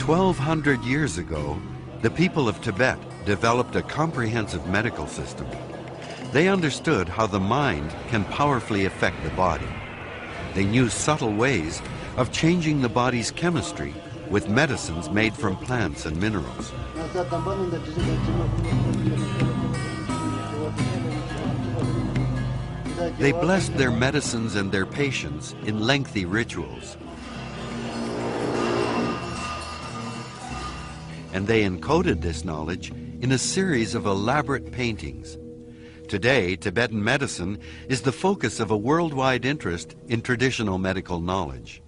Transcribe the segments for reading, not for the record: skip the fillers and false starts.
1,200 years ago, the people of Tibet developed a comprehensive medical system. They understood how the mind can powerfully affect the body. They knew subtle ways of changing the body's chemistry with medicines made from plants and minerals. They blessed their medicines and their patients in lengthy rituals. And they encoded this knowledge in a series of elaborate paintings. Today, Tibetan medicine is the focus of a worldwide interest in traditional medical knowledge.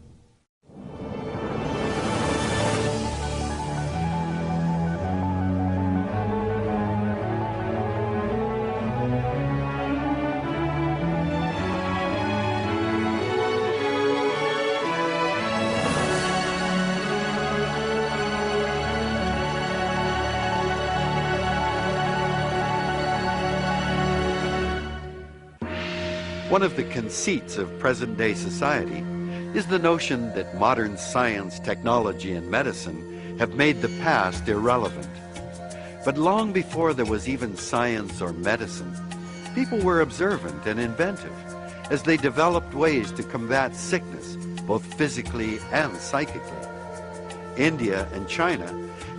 One of the conceits of present-day society is the notion that modern science, technology, and medicine have made the past irrelevant. But long before there was even science or medicine, people were observant and inventive as they developed ways to combat sickness, both physically and psychically. India and China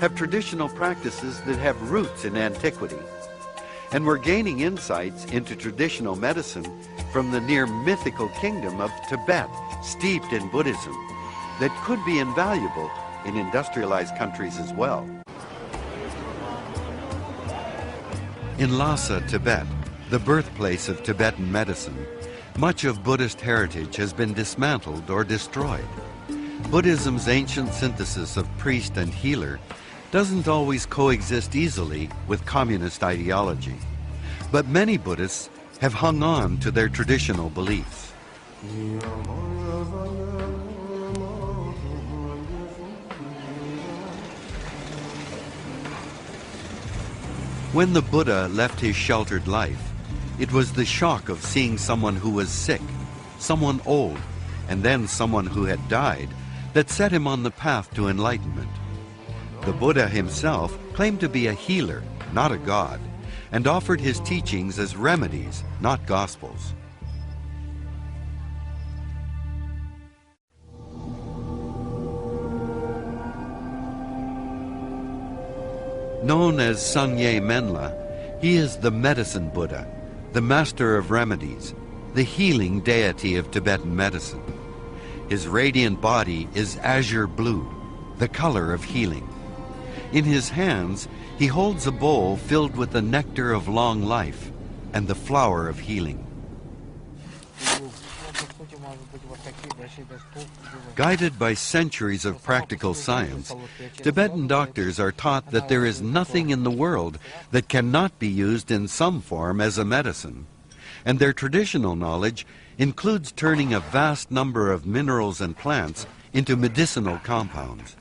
have traditional practices that have roots in antiquity, and we're gaining insights into traditional medicine from the near mythical kingdom of Tibet, steeped in Buddhism, that could be invaluable in industrialized countries as well. In Lhasa, Tibet, the birthplace of Tibetan medicine, much of Buddhist heritage has been dismantled or destroyed. Buddhism's ancient synthesis of priest and healer doesn't always coexist easily with communist ideology, but many Buddhists have hung on to their traditional beliefs. When the Buddha left his sheltered life, it was the shock of seeing someone who was sick, someone old, and then someone who had died that set him on the path to enlightenment. The Buddha himself claimed to be a healer, not a god, and offered his teachings as remedies, not gospels. Known as Sangye Menla, he is the medicine Buddha, the master of remedies, the healing deity of Tibetan medicine. His radiant body is azure blue, the color of healing. In his hands, he holds a bowl filled with the nectar of long life and the flower of healing. Guided by centuries of practical science, Tibetan doctors are taught that there is nothing in the world that cannot be used in some form as a medicine, and their traditional knowledge includes turning a vast number of minerals and plants into medicinal compounds.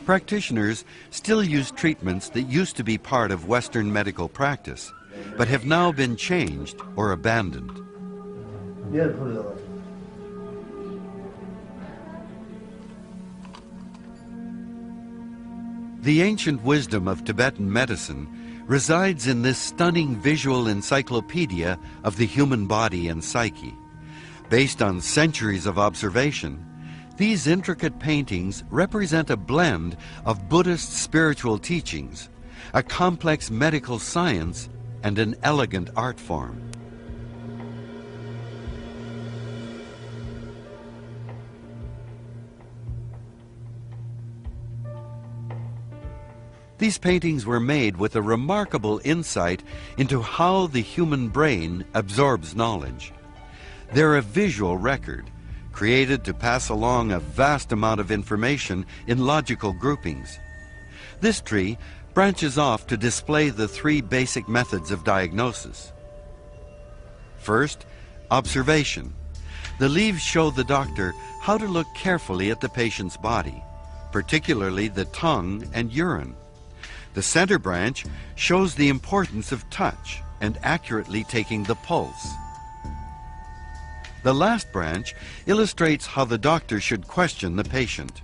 Practitioners still use treatments that used to be part of Western medical practice, but have now been changed or abandoned. The ancient wisdom of Tibetan medicine resides in this stunning visual encyclopedia of the human body and psyche. Based on centuries of observation, these intricate paintings represent a blend of Buddhist spiritual teachings, a complex medical science, and an elegant art form. These paintings were made with a remarkable insight into how the human brain absorbs knowledge. They're a visual record, created to pass along a vast amount of information in logical groupings. This tree branches off to display the three basic methods of diagnosis. First, observation. The leaves show the doctor how to look carefully at the patient's body, particularly the tongue and urine. The center branch shows the importance of touch and accurately taking the pulse. The last branch illustrates how the doctor should question the patient,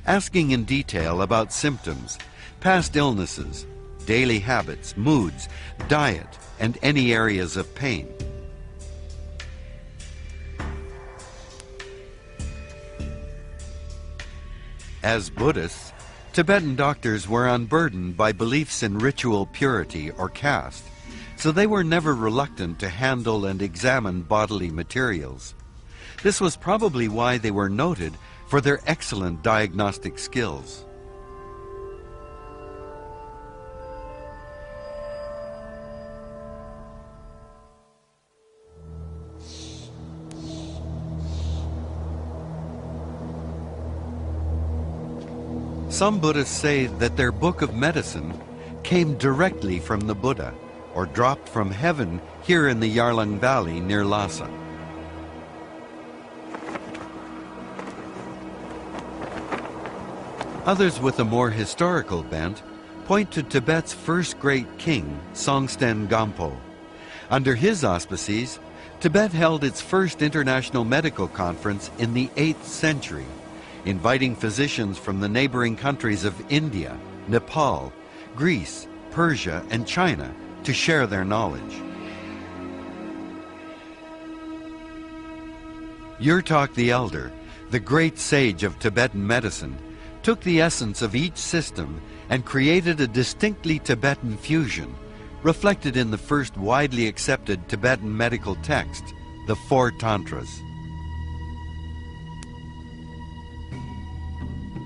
asking in detail about symptoms, past illnesses, daily habits, moods, diet, and any areas of pain. As Buddhists, Tibetan doctors were unburdened by beliefs in ritual purity or caste, so they were never reluctant to handle and examine bodily materials. This was probably why they were noted for their excellent diagnostic skills. Some Buddhists say that their book of medicine came directly from the Buddha, or dropped from heaven here in the Yarlung Valley near Lhasa. Others with a more historical bent point to Tibet's first great king, Songtsen Gampo. Under his auspices, Tibet held its first international medical conference in the 8th century, inviting physicians from the neighboring countries of India, Nepal, Greece, Persia, and China to share their knowledge. Yurtok the Elder, the great sage of Tibetan medicine, took the essence of each system and created a distinctly Tibetan fusion, reflected in the first widely accepted Tibetan medical text, the Four Tantras.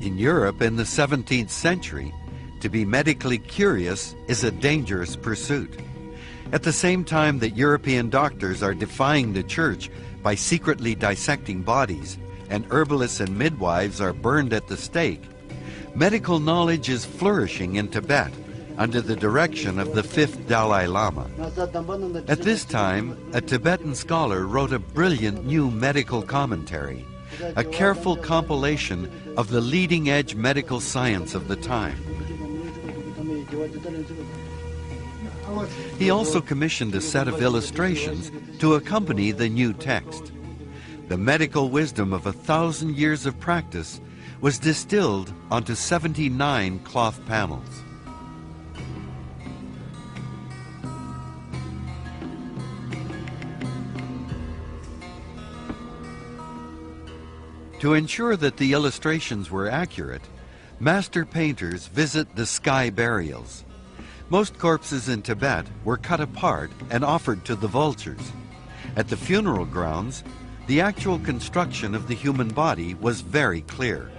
In Europe in the 17th century, to be medically curious is a dangerous pursuit. At the same time that European doctors are defying the church by secretly dissecting bodies, and herbalists and midwives are burned at the stake, medical knowledge is flourishing in Tibet under the direction of the 5th Dalai Lama. At this time, a Tibetan scholar wrote a brilliant new medical commentary, a careful compilation of the leading-edge medical science of the time. He also commissioned a set of illustrations to accompany the new text. The medical wisdom of 1,000 years of practice was distilled onto 79 cloth panels. To ensure that the illustrations were accurate, master painters visit the sky burials. Most corpses in Tibet were cut apart and offered to the vultures. At the funeral grounds, the actual construction of the human body was very clear.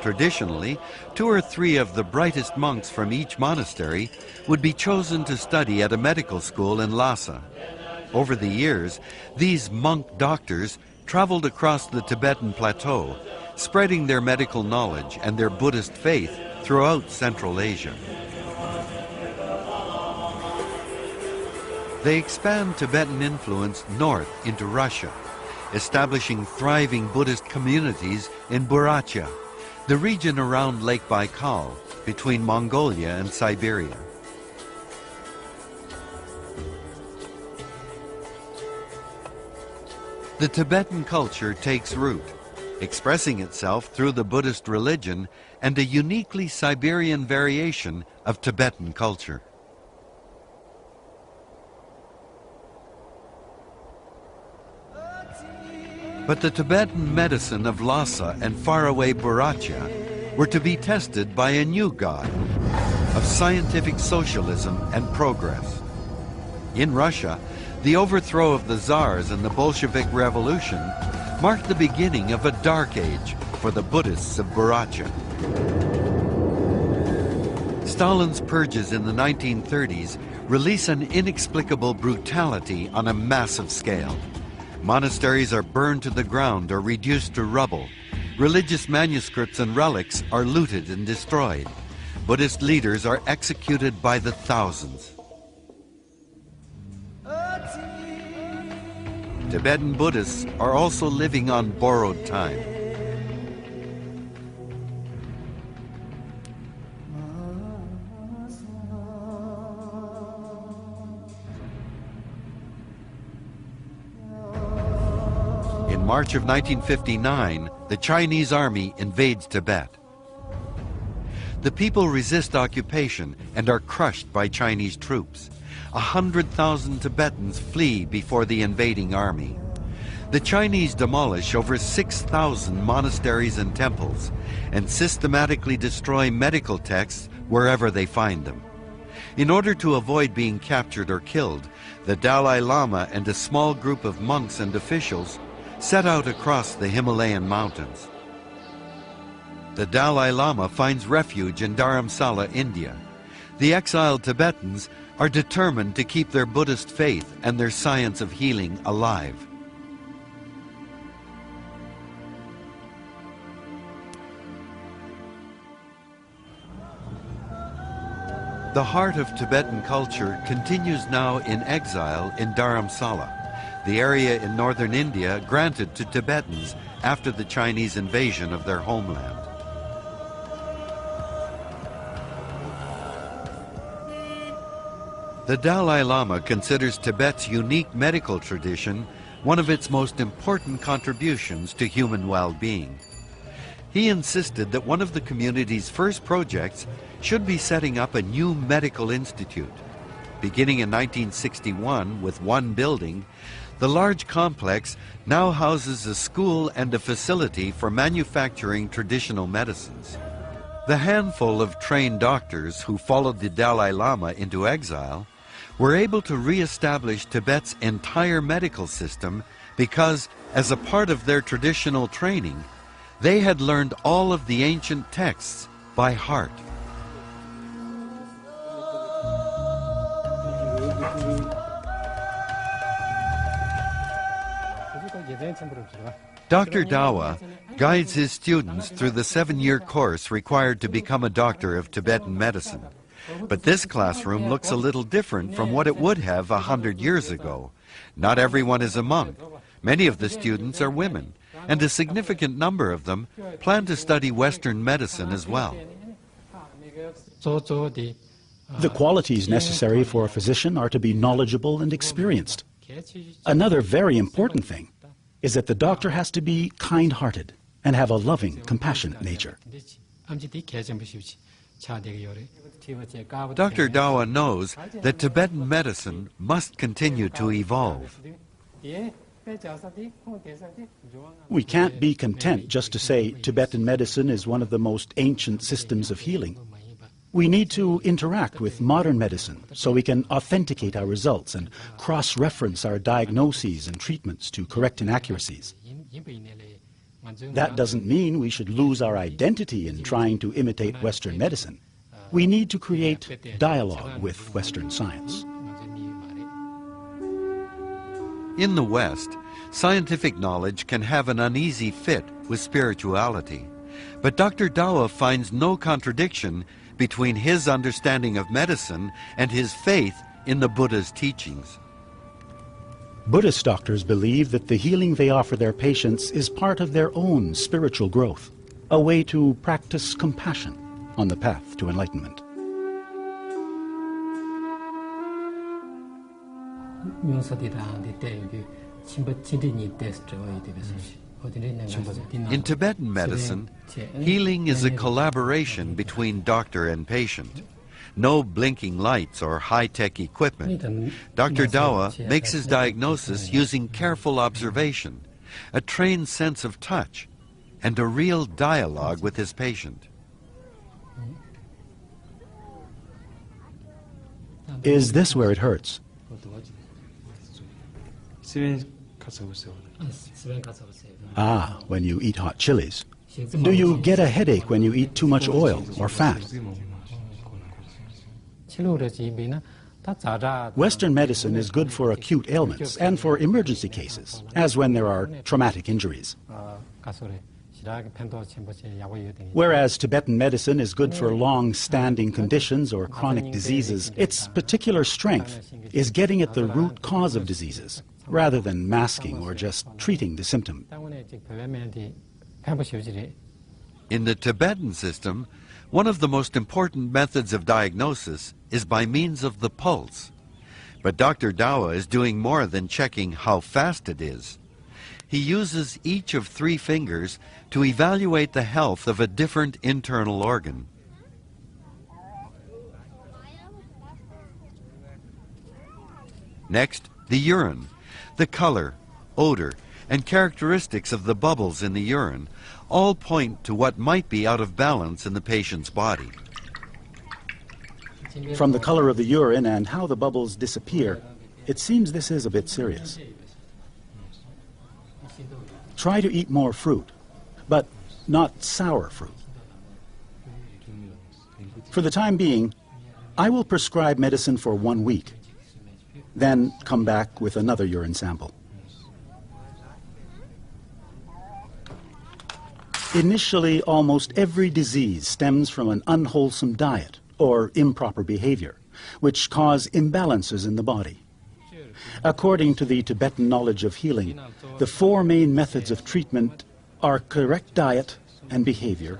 Traditionally, 2 or 3 of the brightest monks from each monastery would be chosen to study at a medical school in Lhasa. Over the years, these monk doctors traveled across the Tibetan plateau, spreading their medical knowledge and their Buddhist faith throughout Central Asia. They expand Tibetan influence north into Russia, establishing thriving Buddhist communities in Buryatia, the region around Lake Baikal, between Mongolia and Siberia. The Tibetan culture takes root, expressing itself through the Buddhist religion and a uniquely Siberian variation of Tibetan culture. But the Tibetan medicine of Lhasa and faraway Buryatia were to be tested by a new god of scientific socialism and progress. In Russia, the overthrow of the Tsars and the Bolshevik Revolution marked the beginning of a dark age for the Buddhists of Buryatia. Stalin's purges in the 1930s release an inexplicable brutality on a massive scale. Monasteries are burned to the ground or reduced to rubble. Religious manuscripts and relics are looted and destroyed. Buddhist leaders are executed by the thousands. Tibetan Buddhists are also living on borrowed time. March of 1959, the Chinese army invades Tibet. The people resist occupation and are crushed by Chinese troops. 100,000 Tibetans flee before the invading army. The Chinese demolish over 6,000 monasteries and temples and systematically destroy medical texts wherever they find them. In order to avoid being captured or killed, the Dalai Lama and a small group of monks and officials set out across the Himalayan mountains. The Dalai Lama finds refuge in Dharamsala, India. The exiled Tibetans are determined to keep their Buddhist faith and their science of healing alive. The heart of Tibetan culture continues now in exile in Dharamsala, the area in northern India granted to Tibetans after the Chinese invasion of their homeland. The Dalai Lama considers Tibet's unique medical tradition one of its most important contributions to human well-being. He insisted that one of the community's first projects should be setting up a new medical institute. Beginning in 1961 with one building, the large complex now houses a school and a facility for manufacturing traditional medicines. The handful of trained doctors who followed the Dalai Lama into exile were able to re-establish Tibet's entire medical system because, as a part of their traditional training, they had learned all of the ancient texts by heart. Dr. Dawa guides his students through the 7-year course required to become a doctor of Tibetan medicine. But this classroom looks a little different from what it would have 100 years ago. Not everyone is a monk. Many of the students are women, and a significant number of them plan to study Western medicine as well. The qualities necessary for a physician are to be knowledgeable and experienced. Another very important thing is that the doctor has to be kind-hearted and have a loving, compassionate nature. Dr. Dawa knows that Tibetan medicine must continue to evolve. We can't be content just to say Tibetan medicine is one of the most ancient systems of healing. We need to interact with modern medicine so we can authenticate our results and cross-reference our diagnoses and treatments to correct inaccuracies. That doesn't mean we should lose our identity in trying to imitate Western medicine. We need to create dialogue with Western science. In the West, scientific knowledge can have an uneasy fit with spirituality. But Dr. Dawa finds no contradiction between his understanding of medicine and his faith in the Buddha's teachings. Buddhist doctors believe that the healing they offer their patients is part of their own spiritual growth, a way to practice compassion on the path to enlightenment. In Tibetan medicine, healing is a collaboration between doctor and patient. No blinking lights or high-tech equipment. Dr. Dawa makes his diagnosis using careful observation, a trained sense of touch, and a real dialogue with his patient. Is this where it hurts? Ah, when you eat hot chilies. Do you get a headache when you eat too much oil or fat? Western medicine is good for acute ailments and for emergency cases, as when there are traumatic injuries. Whereas Tibetan medicine is good for long-standing conditions or chronic diseases, its particular strength is getting at the root cause of diseases, rather than masking or just treating the symptom. In the Tibetan system, one of the most important methods of diagnosis is by means of the pulse. But Dr. Dawa is doing more than checking how fast it is. he uses each of 3 fingers to evaluate the health of a different internal organ. Next, the urine. The color, odor, and characteristics of the bubbles in the urine all point to what might be out of balance in the patient's body. From the color of the urine and how the bubbles disappear, it seems this is a bit serious. Try to eat more fruit, but not sour fruit. For the time being, I will prescribe medicine for 1 week, then come back with another urine sample. Initially, almost every disease stems from an unwholesome diet or improper behavior, which cause imbalances in the body. According to the Tibetan knowledge of healing, the 4 main methods of treatment are correct diet and behavior,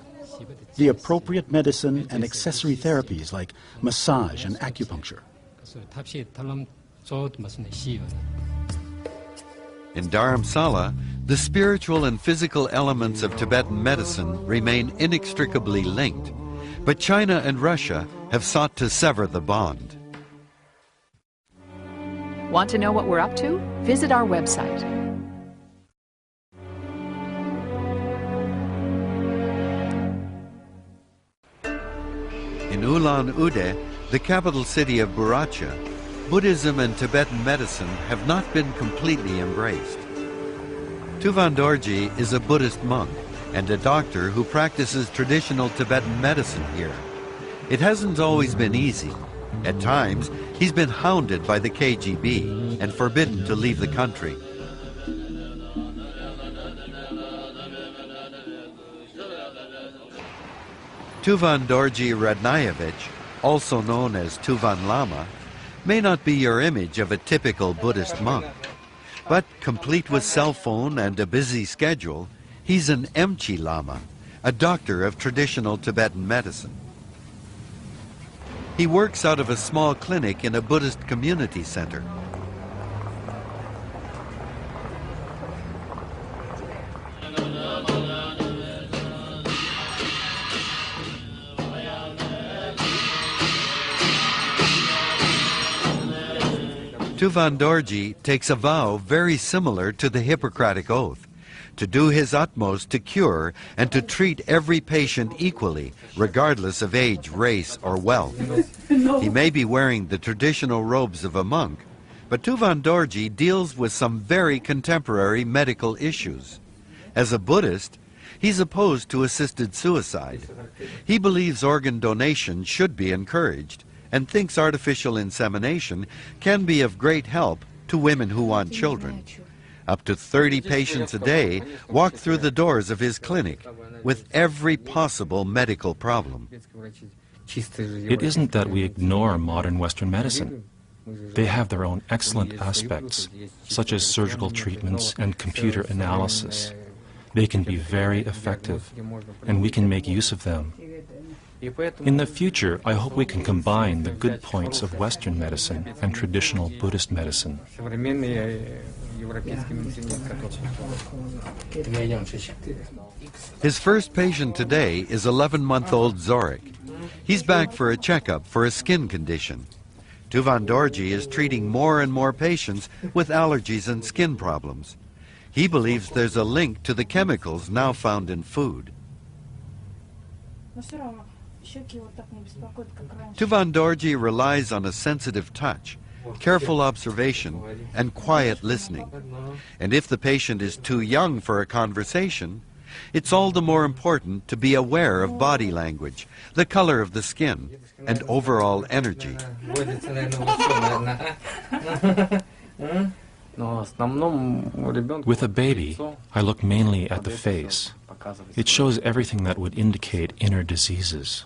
the appropriate medicine and accessory therapies like massage and acupuncture. In Dharamsala, the spiritual and physical elements of Tibetan medicine remain inextricably linked, but China and Russia have sought to sever the bond. Want to know what we're up to? Visit our website. In Ulan-Ude, the capital city of Buryatia, Buddhism and Tibetan medicine have not been completely embraced. Tuvan Dorji is a Buddhist monk and a doctor who practices traditional Tibetan medicine here. It hasn't always been easy. At times, he's been hounded by the KGB and forbidden to leave the country. Tuvan Dorji Radnayevich, also known as Tuvan Lama, may not be your image of a typical Buddhist monk, but complete with cell phone and a busy schedule, he's an Emchi Lama, a doctor of traditional Tibetan medicine. He works out of a small clinic in a Buddhist community center. Tuvan Dorji takes a vow very similar to the Hippocratic Oath, to do his utmost to cure and to treat every patient equally, regardless of age, race, or wealth. He may be wearing the traditional robes of a monk, but Tuvan Dorji deals with some very contemporary medical issues. As a Buddhist, he's opposed to assisted suicide. He believes organ donation should be encouraged, and thinks artificial insemination can be of great help to women who want children. Up to 30 patients a day walk through the doors of his clinic with every possible medical problem. It isn't that we ignore modern Western medicine. They have their own excellent aspects, such as surgical treatments and computer analysis. They can be very effective, and we can make use of them. In the future, I hope we can combine the good points of Western medicine and traditional Buddhist medicine. His first patient today is 11-month-old Zorik. He's back for a checkup for a skin condition. Tuvan Dorji is treating more and more patients with allergies and skin problems. He believes there's a link to the chemicals now found in food. Tuvan Dorji relies on a sensitive touch, careful observation, and quiet listening. And if the patient is too young for a conversation, it's all the more important to be aware of body language, the color of the skin, and overall energy. With a baby, I look mainly at the face. It shows everything that would indicate inner diseases.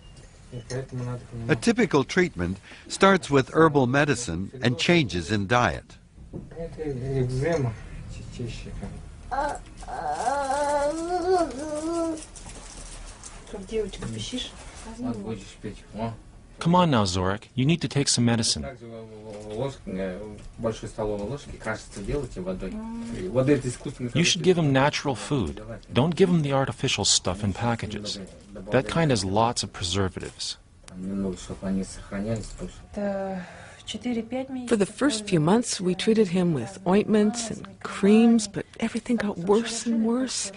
A typical treatment starts with herbal medicine and changes in diet. Come on now, Zorik, you need to take some medicine. You should give him natural food. Don't give him the artificial stuff in packages. That kind has lots of preservatives. For the first few months, we treated him with ointments and creams, but everything got worse and worse.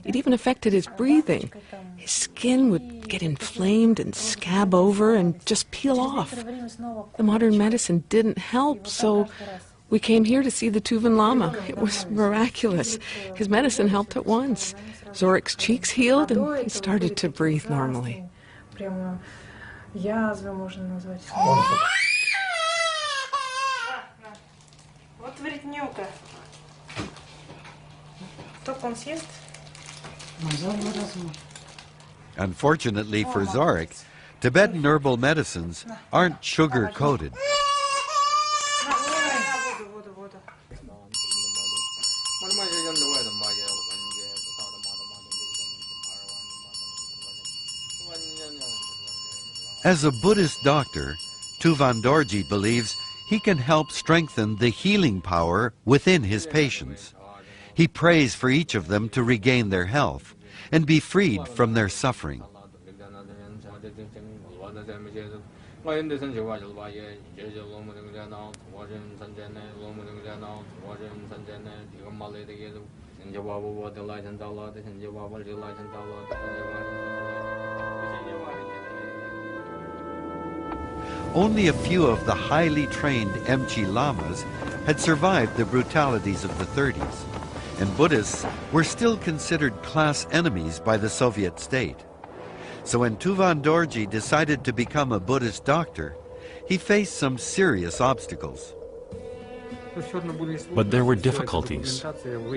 It even affected his breathing. His skin would get inflamed and scab over and just peel off. The modern medicine didn't help, so we came here to see the Tuvan Lama. It was miraculous. His medicine helped at once. Zorik's cheeks healed and he started to breathe normally. Unfortunately for Zorik, Tibetan herbal medicines aren't sugar-coated. As a Buddhist doctor, Tuvan Dorji believes he can help strengthen the healing power within his patients. He prays for each of them to regain their health and be freed from their suffering. Only a few of the highly trained Emchi lamas had survived the brutalities of the 30s, and Buddhists were still considered class enemies by the Soviet state. So when Tuvan Dorji decided to become a Buddhist doctor, he faced some serious obstacles. But there were difficulties.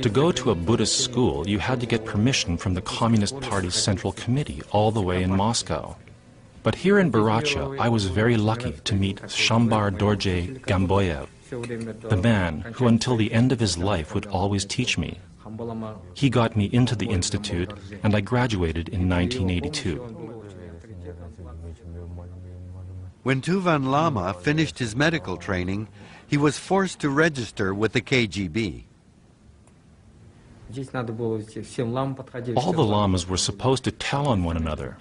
To go to a Buddhist school, you had to get permission from the Communist Party's Central Committee all the way in Moscow. But here in Buracha, I was very lucky to meet Shambar Dorje Gamboyev, the man who until the end of his life would always teach me. He got me into the institute, and I graduated in 1982. When Tuvan Lama finished his medical training, he was forced to register with the KGB. All the lamas were supposed to tell on one another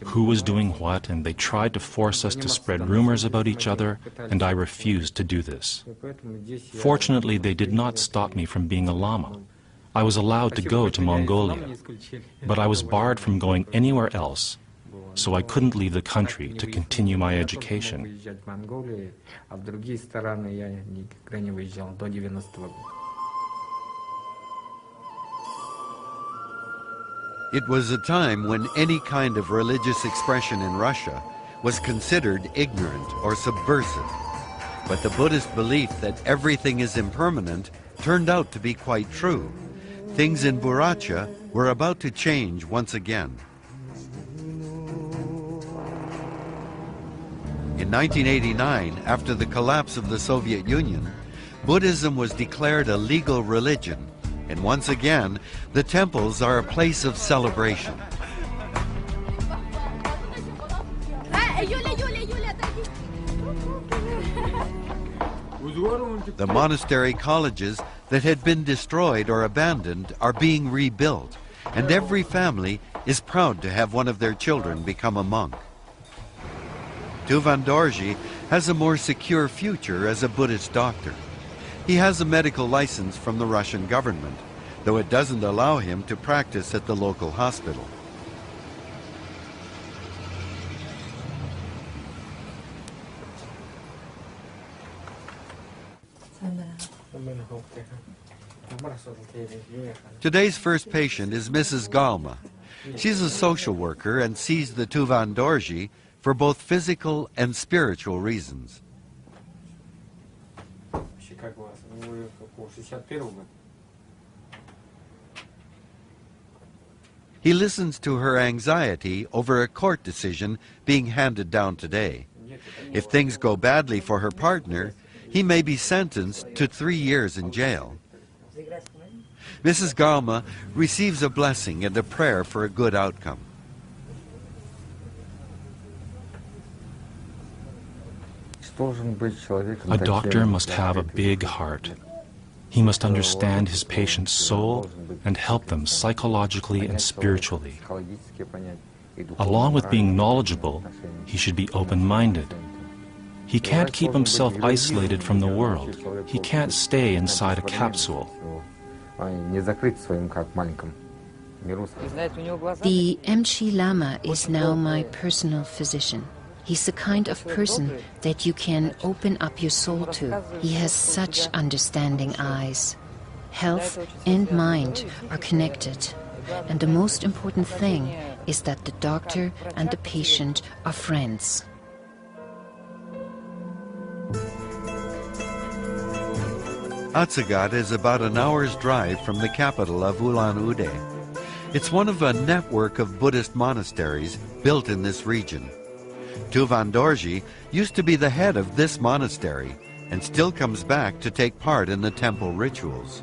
who was doing what, and they tried to force us to spread rumors about each other, and I refused to do this. Fortunately, they did not stop me from being a lama. I was allowed to go to Mongolia, but I was barred from going anywhere else, so I couldn't leave the country to continue my education. It was a time when any kind of religious expression in Russia was considered ignorant or subversive. But the Buddhist belief that everything is impermanent turned out to be quite true. Things in Buracha were about to change once again. In 1989, after the collapse of the Soviet Union, Buddhism was declared a legal religion. And once again, the temples are a place of celebration. The monastery colleges that had been destroyed or abandoned are being rebuilt, and every family is proud to have one of their children become a monk. Tuvan Dorji has a more secure future as a Buddhist doctor. He has a medical license from the Russian government, though it doesn't allow him to practice at the local hospital. Today's first patient is Mrs. Galma. She's a social worker and sees the Tuvan Dorji for both physical and spiritual reasons. He listens to her anxiety over a court decision being handed down today. If things go badly for her partner, he may be sentenced to 3 years in jail. Mrs. Galma receives a blessing and a prayer for a good outcome. A doctor must have a big heart. He must understand his patient's soul and help them psychologically and spiritually. Along with being knowledgeable, he should be open-minded. He can't keep himself isolated from the world. He can't stay inside a capsule. The Emshi Lama is now my personal physician. He's the kind of person that you can open up your soul to. He has such understanding eyes. Health and mind are connected. And the most important thing is that the doctor and the patient are friends. Atsagat is about an hour's drive from the capital of Ulan-Ude. It's one of a network of Buddhist monasteries built in this region. Tuvan Dorji used to be the head of this monastery and still comes back to take part in the temple rituals.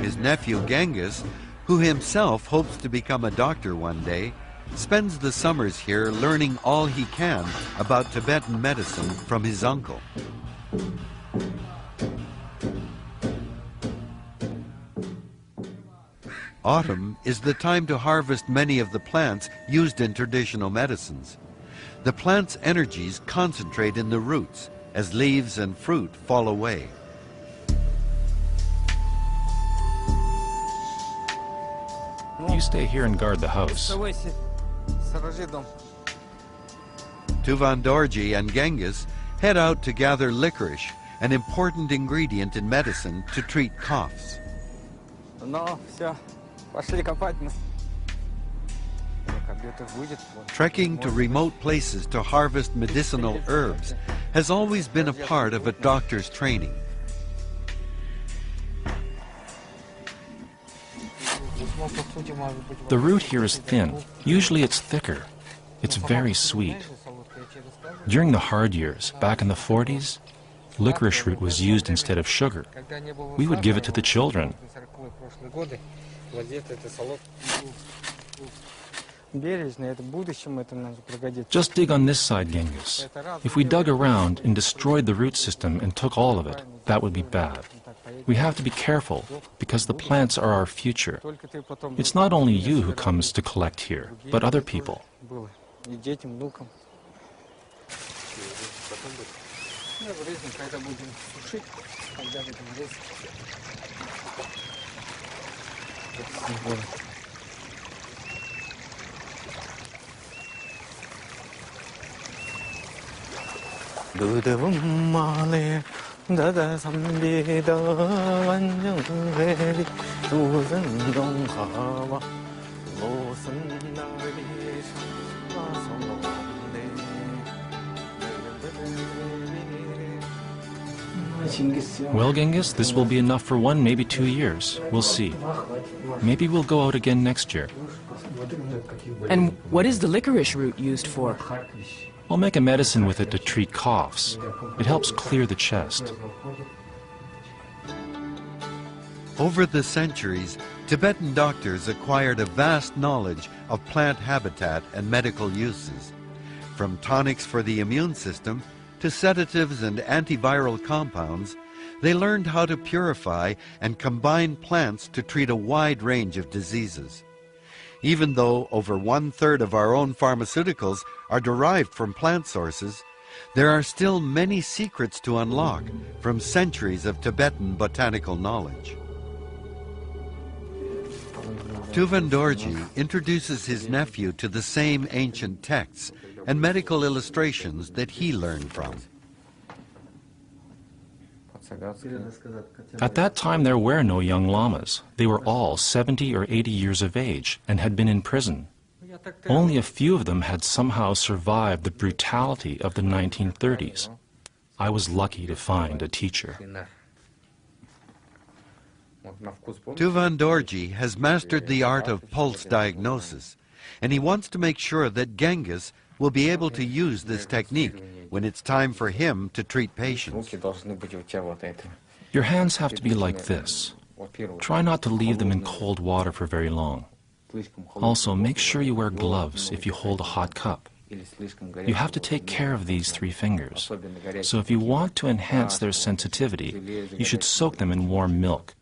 His nephew Genghis, who himself hopes to become a doctor one day, spends the summers here learning all he can about Tibetan medicine from his uncle. Autumn is the time to harvest many of the plants used in traditional medicines. The plant's energies concentrate in the roots as leaves and fruit fall away. You stay here and guard the house. Tuvan Dorji and Genghis head out to gather licorice, an important ingredient in medicine to treat coughs. Trekking to remote places to harvest medicinal herbs has always been a part of a doctor's training. The root here is thin. Usually it's thicker. It's very sweet. During the hard years, back in the 40s, licorice root was used instead of sugar. We would give it to the children. Just dig on this side, Genghis. If we dug around and destroyed the root system and took all of it, that would be bad. We have to be careful, because the plants are our future. It's not only you who comes to collect here, but other people. Well, Genghis, this will be enough for 1, maybe 2 years. We'll see. Maybe we'll go out again next year. And what is the licorice root used for? I'll make a medicine with it to treat coughs. It helps clear the chest. Over the centuries, Tibetan doctors acquired a vast knowledge of plant habitat and medical uses. From tonics for the immune system to sedatives and antiviral compounds, they learned how to purify and combine plants to treat a wide range of diseases. Even though over 1/3 of our own pharmaceuticals are derived from plant sources, there are still many secrets to unlock from centuries of Tibetan botanical knowledge. Tuvan Dorji introduces his nephew to the same ancient texts and medical illustrations that he learned from. At that time, there were no young lamas. They were all 70 or 80 years of age and had been in prison. Only a few of them had somehow survived the brutality of the 1930s. I was lucky to find a teacher. Tuvan Dorji has mastered the art of pulse diagnosis and he wants to make sure that Genghis will be able to use this technique when it's time for him to treat patients. Your hands have to be like this. Try not to leave them in cold water for very long. Also, make sure you wear gloves if you hold a hot cup. You have to take care of these 3 fingers. So if you want to enhance their sensitivity, you should soak them in warm milk.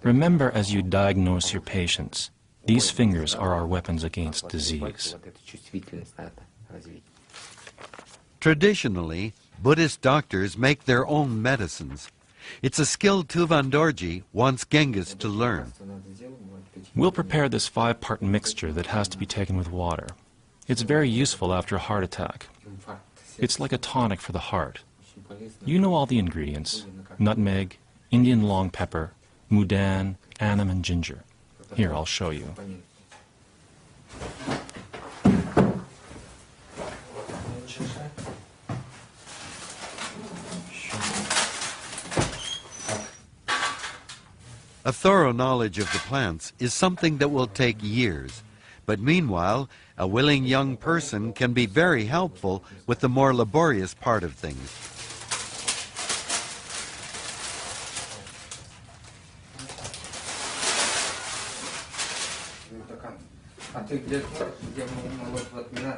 Remember, as you diagnose your patients, these fingers are our weapons against disease. Traditionally, Buddhist doctors make their own medicines. It's a skill Tuvan Dorji wants Genghis to learn. We'll prepare this 5-part mixture that has to be taken with water. It's very useful after a heart attack. It's like a tonic for the heart. You know all the ingredients: nutmeg, Indian long pepper, mudan, anam, and ginger. Here, I'll show you. A thorough knowledge of the plants is something that will take years. But meanwhile, a willing young person can be very helpful with the more laborious part of things.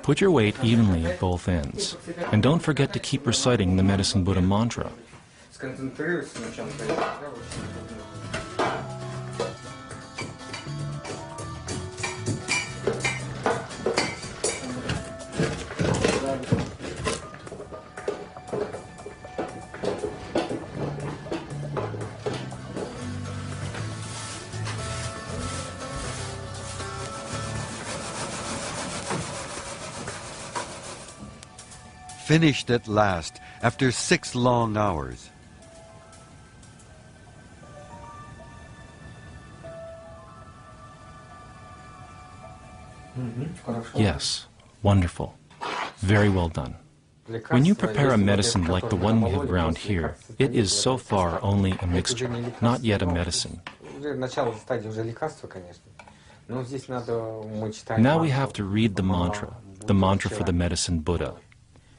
Put your weight evenly at both ends. And don't forget to keep reciting the Medicine Buddha mantra. Finished at last, after 6 long hours. Yes, wonderful. Very well done. When you prepare a medicine like the one we have ground here, it is so far only a mixture, not yet a medicine. Now we have to read the mantra for the Medicine Buddha.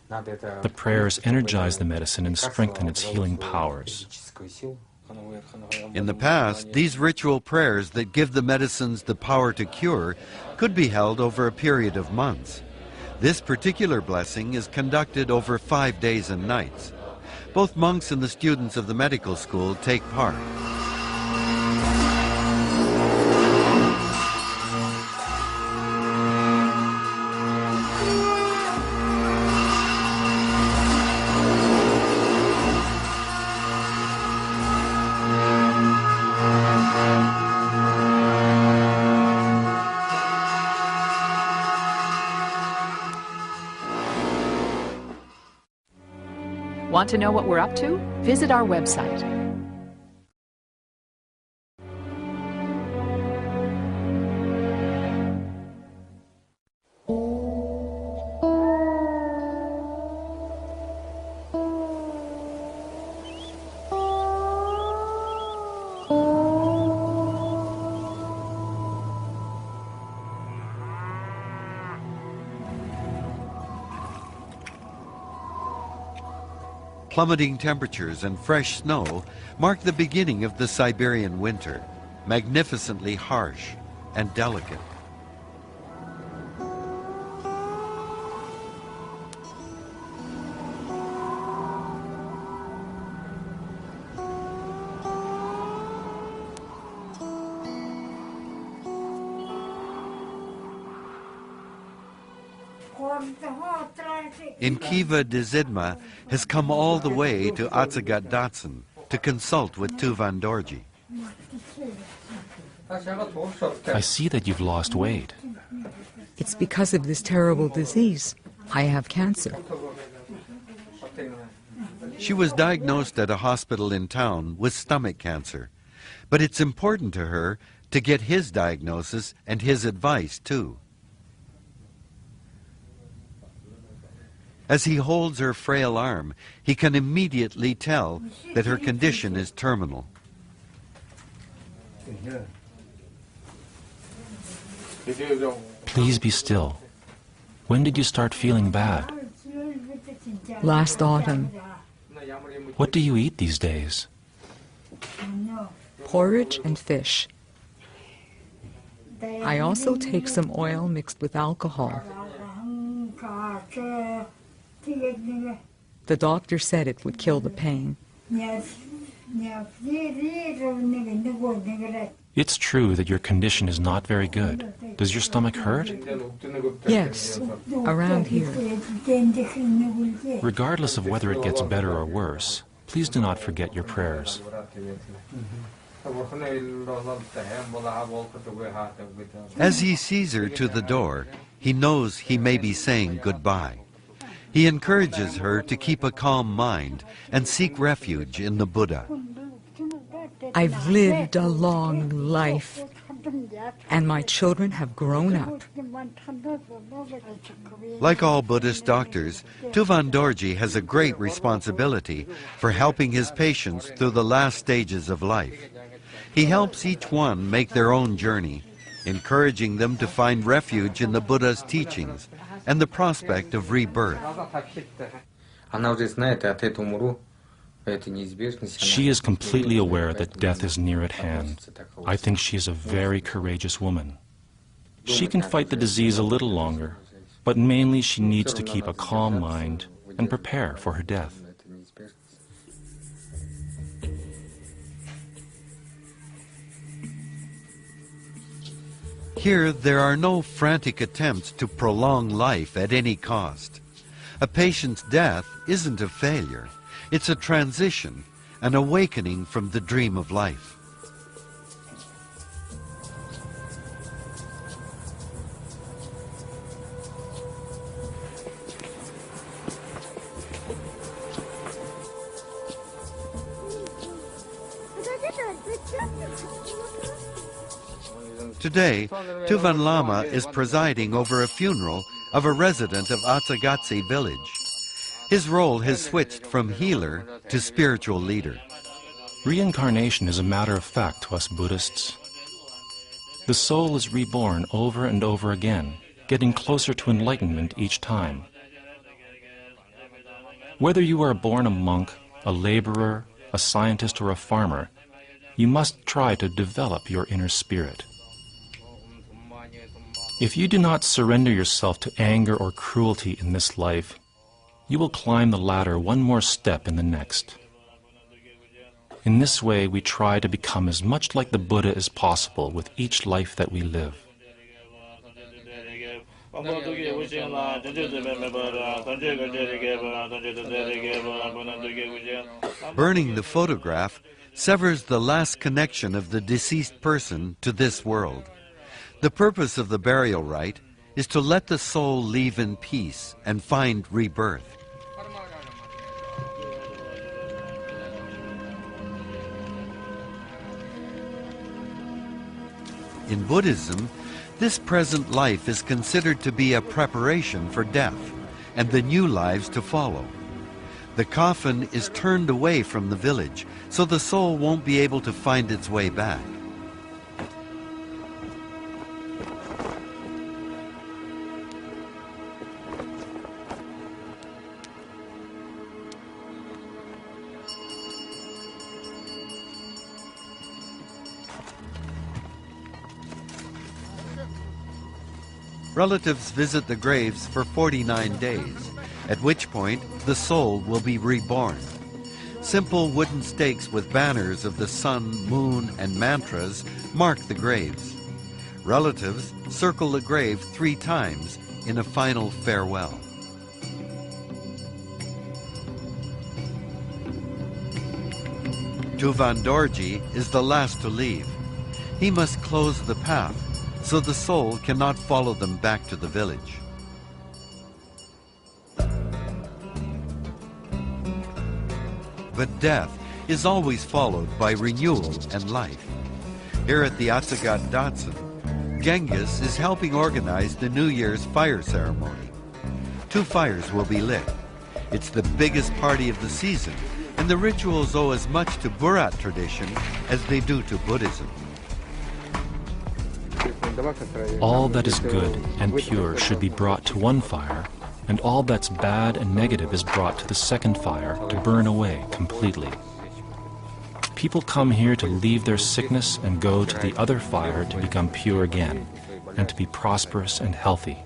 The prayers energize the medicine and strengthen its healing powers. In the past, these ritual prayers that give the medicines the power to cure could be held over a period of months. This particular blessing is conducted over 5 days and nights. Both monks and the students of the medical school take part. Want to know what we're up to? Visit our website. Plummeting temperatures and fresh snow mark the beginning of the Siberian winter, magnificently harsh and delicate. Inkiva Dzidma has come all the way to Atsagat Datsun to consult with Tuvan Dorji. I see that you've lost weight. It's because of this terrible disease. I have cancer. She was diagnosed at a hospital in town with stomach cancer, but it's important to her to get his diagnosis and his advice too. As he holds her frail arm, he can immediately tell that her condition is terminal. Please be still. When did you start feeling bad? Last autumn. What do you eat these days? Porridge and fish. I also take some oil mixed with alcohol. The doctor said it would kill the pain. It's true that your condition is not very good. Does your stomach hurt? Yes, around here. Regardless of whether it gets better or worse, please do not forget your prayers. As he sees her to the door, he knows he may be saying goodbye. He encourages her to keep a calm mind and seek refuge in the Buddha. I've lived a long life, and my children have grown up. Like all Buddhist doctors, Tuvan Dorji has a great responsibility for helping his patients through the last stages of life. He helps each one make their own journey, encouraging them to find refuge in the Buddha's teachings and the prospect of rebirth. She is completely aware that death is near at hand. I think she is a very courageous woman. She can fight the disease a little longer, but mainly she needs to keep a calm mind and prepare for her death. Here, there are no frantic attempts to prolong life at any cost. A patient's death isn't a failure. It's a transition, an awakening from the dream of life. Today, Tuvan Lama is presiding over a funeral of a resident of Atsagatse village. His role has switched from healer to spiritual leader. Reincarnation is a matter of fact to us Buddhists. The soul is reborn over and over again, getting closer to enlightenment each time. Whether you are born a monk, a laborer, a scientist, or a farmer, you must try to develop your inner spirit. If you do not surrender yourself to anger or cruelty in this life, you will climb the ladder one more step in the next. In this way, we try to become as much like the Buddha as possible with each life that we live. Burning the photograph severs the last connection of the deceased person to this world. The purpose of the burial rite is to let the soul leave in peace and find rebirth. In Buddhism, this present life is considered to be a preparation for death and the new lives to follow. The coffin is turned away from the village, so the soul won't be able to find its way back. Relatives visit the graves for 49 days, at which point the soul will be reborn. Simple wooden stakes with banners of the sun, moon, and mantras mark the graves. Relatives circle the grave 3 times in a final farewell. Tuvan Dorji is the last to leave. He must close the path, so the soul cannot follow them back to the village. But death is always followed by renewal and life. Here at the Atsagat Datsun, Genghis is helping organize the New Year's fire ceremony. 2 fires will be lit. It's the biggest party of the season, and the rituals owe as much to Burat tradition as they do to Buddhism. All that is good and pure should be brought to one fire, and all that's bad and negative is brought to the second fire to burn away completely. People come here to leave their sickness and go to the other fire to become pure again, and to be prosperous and healthy.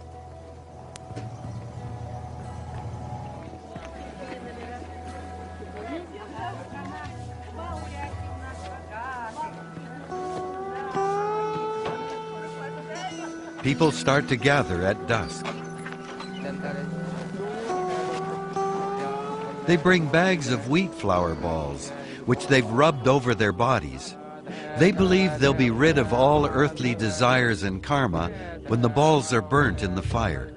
People start to gather at dusk. They bring bags of wheat flour balls, which they've rubbed over their bodies. They believe they'll be rid of all earthly desires and karma when the balls are burnt in the fire.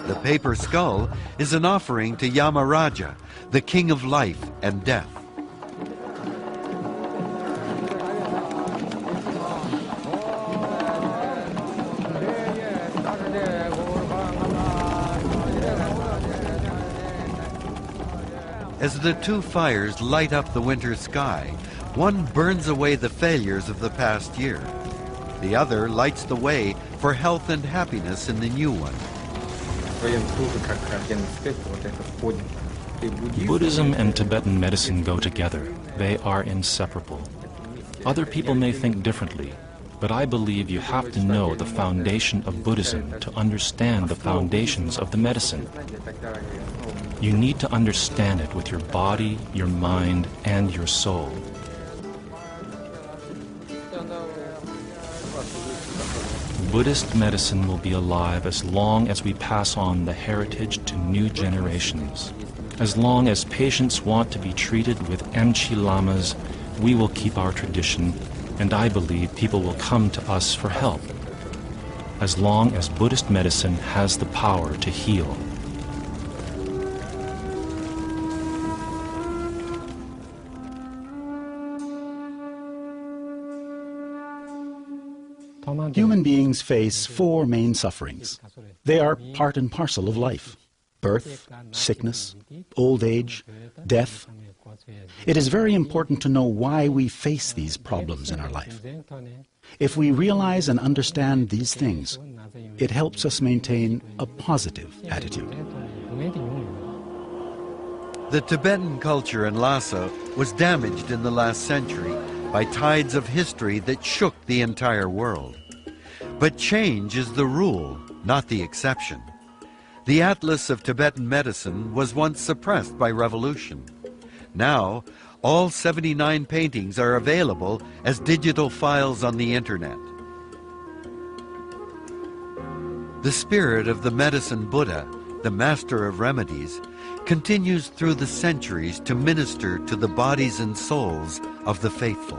The paper skull is an offering to Yamaraja, the king of life and death. As the two fires light up the winter sky, one burns away the failures of the past year. The other lights the way for health and happiness in the new one. Buddhism and Tibetan medicine go together. They are inseparable. Other people may think differently, but I believe you have to know the foundation of Buddhism to understand the foundations of the medicine. You need to understand it with your body, your mind, and your soul. Buddhist medicine will be alive as long as we pass on the heritage to new generations. As long as patients want to be treated with Emchi lamas, we will keep our tradition, and I believe people will come to us for help. As long as Buddhist medicine has the power to heal. Human beings face four main sufferings. They are part and parcel of life: birth, sickness, old age, death. It is very important to know why we face these problems in our life. If we realize and understand these things, it helps us maintain a positive attitude. The Tibetan culture in Lhasa was damaged in the last century by tides of history that shook the entire world. But change is the rule, not the exception. The Atlas of Tibetan medicine was once suppressed by revolution. Now, all 79 paintings are available as digital files on the internet. The spirit of the medicine Buddha, the master of remedies, continues through the centuries to minister to the bodies and souls of the faithful.